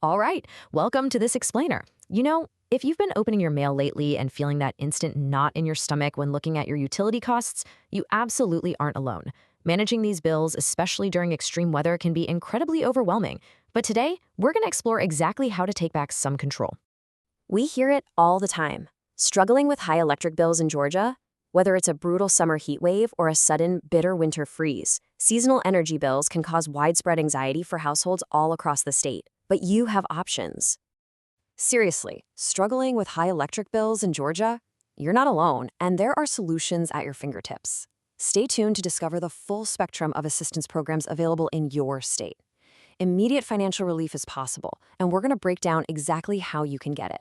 All right, welcome to this explainer. If you've been opening your mail lately and feeling that instant knot in your stomach when looking at your utility costs, you absolutely aren't alone. Managing these bills, especially during extreme weather, can be incredibly overwhelming. But today, we're going to explore exactly how to take back some control. We hear it all the time. Struggling with high electric bills in Georgia? Whether it's a brutal summer heat wave or a sudden, bitter winter freeze, seasonal energy bills can cause widespread anxiety for households all across the state. But you have options. Seriously, struggling with high electric bills in Georgia? You're not alone, and there are solutions at your fingertips. Stay tuned to discover the full spectrum of assistance programs available in your state. Immediate financial relief is possible, and we're going to break down exactly how you can get it.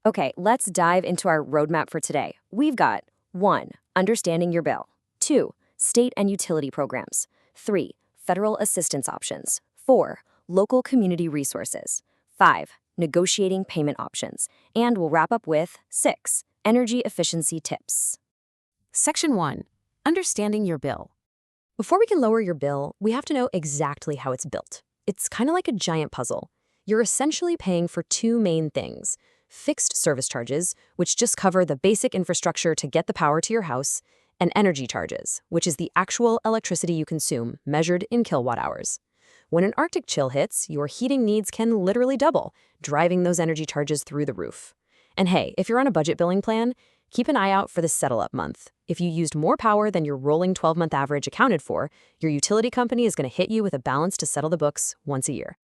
Okay, let's dive into our roadmap for today. We've got 1. Understanding your bill. 2. State and utility programs. 3. Federal assistance options. 4. Local community resources. 5. Negotiating payment options. And we'll wrap up with 6. Energy efficiency tips. Section 1. Understanding your bill. Before we can lower your bill, we have to know exactly how it's built. It's kind of like a giant puzzle. You're essentially paying for two main things: fixed service charges, which just cover the basic infrastructure to get the power to your house, and energy charges, which is the actual electricity you consume, measured in kilowatt hours. When an Arctic chill hits, your heating needs can literally double, driving those energy charges through the roof. And hey, if you're on a budget billing plan, keep an eye out for the settle-up month. If you used more power than your rolling 12-month average accounted for, your utility company is going to hit you with a balance to settle the books once a year.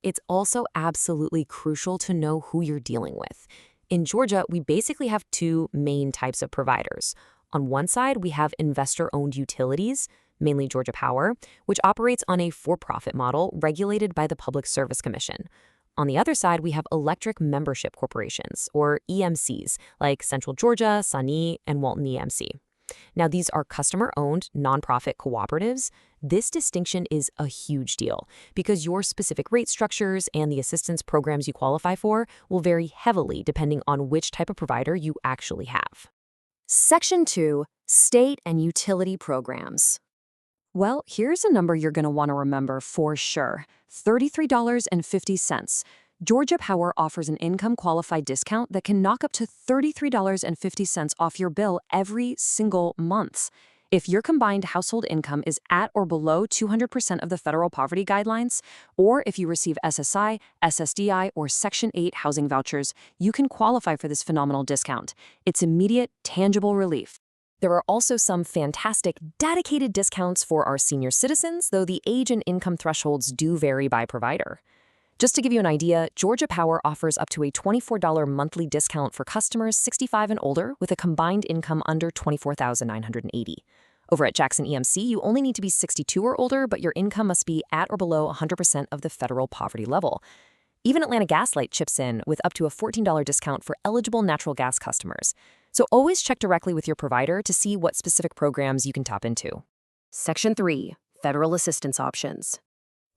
It's also absolutely crucial to know who you're dealing with. In Georgia, we basically have two main types of providers. On one side, we have investor-owned utilities, mainly Georgia Power, which operates on a for-profit model regulated by the Public Service Commission. On the other side, we have electric membership corporations, or EMCs, like Central Georgia, Sani, and Walton EMC. Now, these are customer-owned, nonprofit cooperatives. This distinction is a huge deal because your specific rate structures and the assistance programs you qualify for will vary heavily depending on which type of provider you actually have. Section 2. State and utility programs. Well, here's a number you're going to want to remember for sure: $33.50. Georgia Power offers an income-qualified discount that can knock up to $33.50 off your bill every single month. If your combined household income is at or below 200% of the federal poverty guidelines, or if you receive SSI, SSDI, or Section 8 housing vouchers, you can qualify for this phenomenal discount. It's immediate, tangible relief. There are also some fantastic, dedicated discounts for our senior citizens, though the age and income thresholds do vary by provider. Just to give you an idea, Georgia Power offers up to a $24 monthly discount for customers 65 and older with a combined income under $24,980. Over at Jackson EMC, you only need to be 62 or older, but your income must be at or below 100% of the federal poverty level. Even Atlanta Gaslight chips in with up to a $14 discount for eligible natural gas customers. So always check directly with your provider to see what specific programs you can tap into. Section 3. Federal assistance options.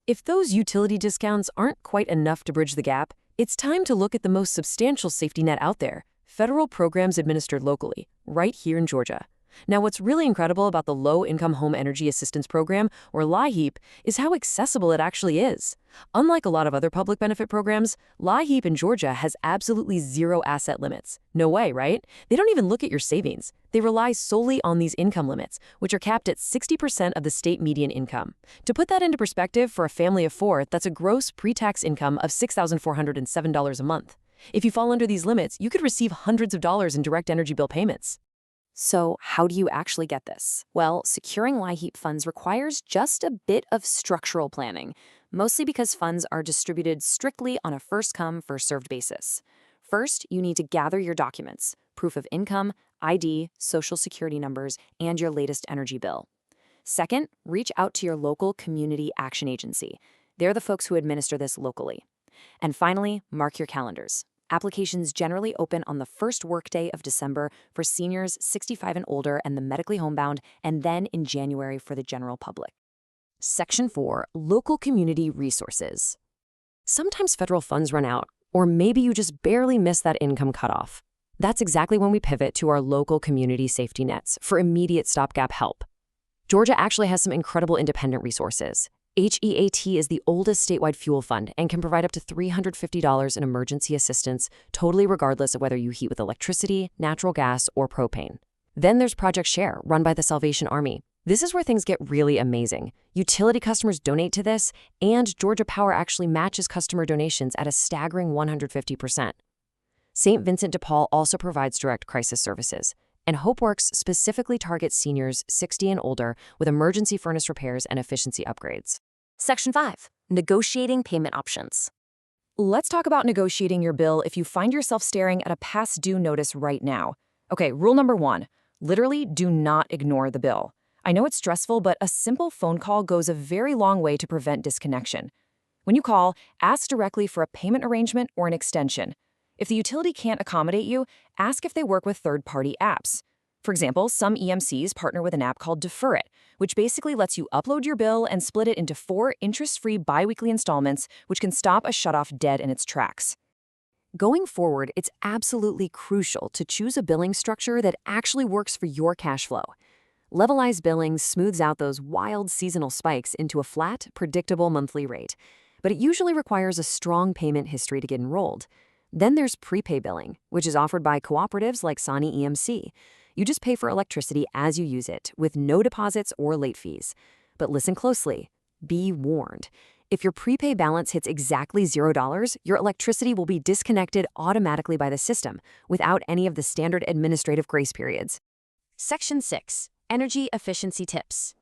If those utility discounts aren't quite enough to bridge the gap, it's time to look at the most substantial safety net out there: federal programs administered locally, right here in Georgia. Now, what's really incredible about the Low-Income Home Energy Assistance Program, or LIHEAP, is how accessible it actually is. Unlike a lot of other public benefit programs, LIHEAP in Georgia has absolutely zero asset limits. No way, right? They don't even look at your savings. They rely solely on these income limits, which are capped at 60% of the state median income. To put that into perspective, for a family of four, that's a gross pre-tax income of $6,407 a month. If you fall under these limits, you could receive hundreds of dollars in direct energy bill payments. So how do you actually get this? Well, securing LIHEAP funds requires just a bit of structural planning, mostly because funds are distributed strictly on a first-come, first-served basis. First, you need to gather your documents: proof of income, ID, social security numbers, and your latest energy bill. Second, reach out to your local community action agency. They're the folks who administer this locally. And finally, mark your calendars. Applications generally open on the first workday of December for seniors 65 and older and the medically homebound, and then in January for the general public. Section 4. Local community resources. Sometimes federal funds run out, or maybe you just barely miss that income cutoff. That's exactly when we pivot to our local community safety nets for immediate stopgap help. Georgia actually has some incredible independent resources. HEAT is the oldest statewide fuel fund and can provide up to $350 in emergency assistance, totally regardless of whether you heat with electricity, natural gas, or propane. Then there's Project Share, run by the Salvation Army. This is where things get really amazing. Utility customers donate to this, and Georgia Power actually matches customer donations at a staggering 150%. St. Vincent de Paul also provides direct crisis services, and HopeWorks specifically targets seniors 60 and older with emergency furnace repairs and efficiency upgrades. Section 5. Negotiating payment options. Let's talk about negotiating your bill if you find yourself staring at a past due notice right now. Okay, rule number 1. Literally do not ignore the bill. I know it's stressful, but a simple phone call goes a very long way to prevent disconnection. When you call, ask directly for a payment arrangement or an extension. If the utility can't accommodate you, ask if they work with third-party apps. For example, some EMCs partner with an app called Defer It, which basically lets you upload your bill and split it into 4 interest-free biweekly installments, which can stop a shutoff dead in its tracks. Going forward, it's absolutely crucial to choose a billing structure that actually works for your cash flow. Levelized billing smooths out those wild seasonal spikes into a flat, predictable monthly rate, but it usually requires a strong payment history to get enrolled. Then there's prepay billing, which is offered by cooperatives like Sani EMC. You just pay for electricity as you use it, with no deposits or late fees. But listen closely. Be warned. If your prepay balance hits exactly $0, your electricity will be disconnected automatically by the system, without any of the standard administrative grace periods. Section 6. Energy efficiency tips.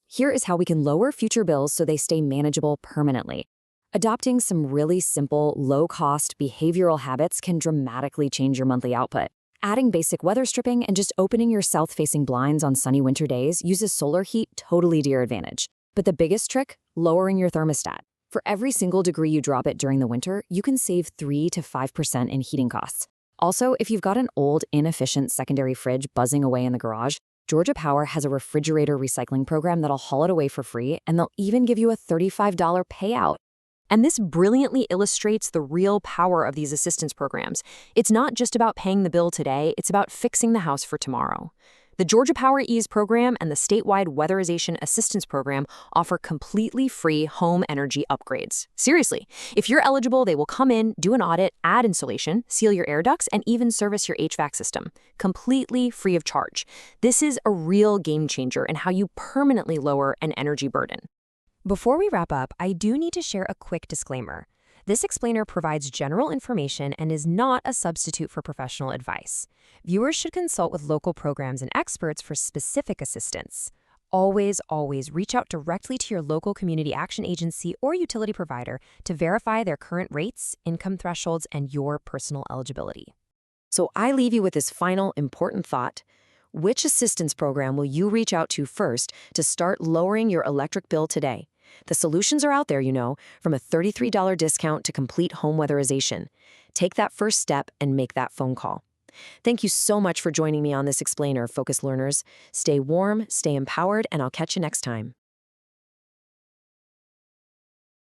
Here is how we can lower future bills so they stay manageable permanently. Adopting some really simple, low-cost behavioral habits can dramatically change your monthly output. Adding basic weather stripping and just opening your south-facing blinds on sunny winter days uses solar heat totally to your advantage. But the biggest trick? Lowering your thermostat. For every single degree you drop it during the winter, you can save 3 to 5% in heating costs. Also, if you've got an old, inefficient secondary fridge buzzing away in the garage, Georgia Power has a refrigerator recycling program that'll haul it away for free, and they'll even give you a $35 payout. And this brilliantly illustrates the real power of these assistance programs. It's not just about paying the bill today, it's about fixing the house for tomorrow. The Georgia Power Ease program and the statewide Weatherization Assistance Program offer completely free home energy upgrades. Seriously, if you're eligible, they will come in, do an audit, add insulation, seal your air ducts, and even service your HVAC system, completely free of charge. This is a real game changer in how you permanently lower an energy burden. Before we wrap up, I do need to share a quick disclaimer. This explainer provides general information and is not a substitute for professional advice. Viewers should consult with local programs and experts for specific assistance. Always reach out directly to your local community action agency or utility provider to verify their current rates, income thresholds, and your personal eligibility. So I leave you with this final important thought. Which assistance program will you reach out to first to start lowering your electric bill today? The solutions are out there, from a $33 discount to complete home weatherization. Take that first step and make that phone call. Thank you so much for joining me on this explainer, Focus Learners. Stay warm, stay empowered, and I'll catch you next time.